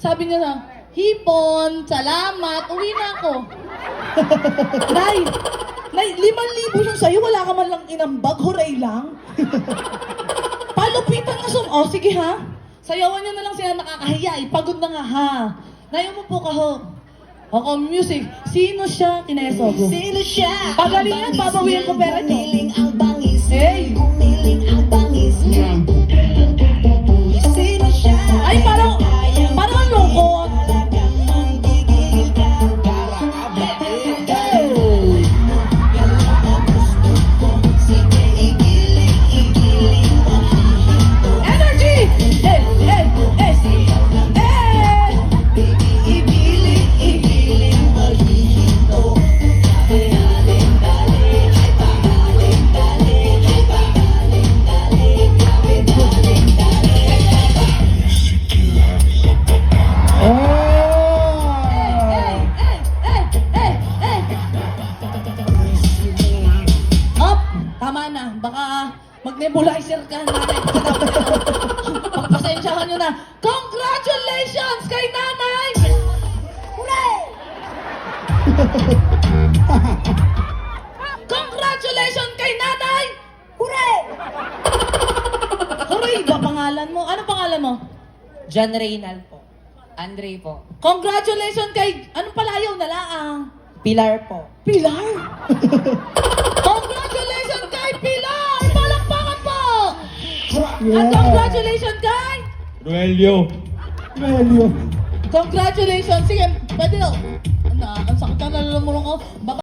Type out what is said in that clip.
Sabi niya na, Hipon, salamat, uwi na ako. Nay, 5,000 yung sa'yo, wala ka man lang inambag, huray lang. Palupitan nga oh, sige ha. Sayawan niyo na lang sila nakakahiya, pagod na nga ha. Nay, umupo ka ho. Ako, music. Sino siya? Kinesogo. Sino siya? Pagalingan, babawihan ko pera niyo. Gumiling ang bangis. Hey! Gumiling ang bangis niya. Sino siya? Ay, parang ang lungkot. Energy! Eh! Up! Tama na. Baka mag-nebulizer ka na. Pagpasensyahan nyo na. Congratulations kay nanay! Hooray! Congratulations kay nanay! Hooray! Hooray ba pangalan mo? Ano pangalan mo? John Reynal po. Andre po. Congratulations kay... Anong palayaw na laang? Pilar po. Pilar! Congratulations kay Pilar! Palakpakan po! At congratulations kay... Roelio. Congratulations! Sige, pwede na. Ang sakit ka na naman ako. Baka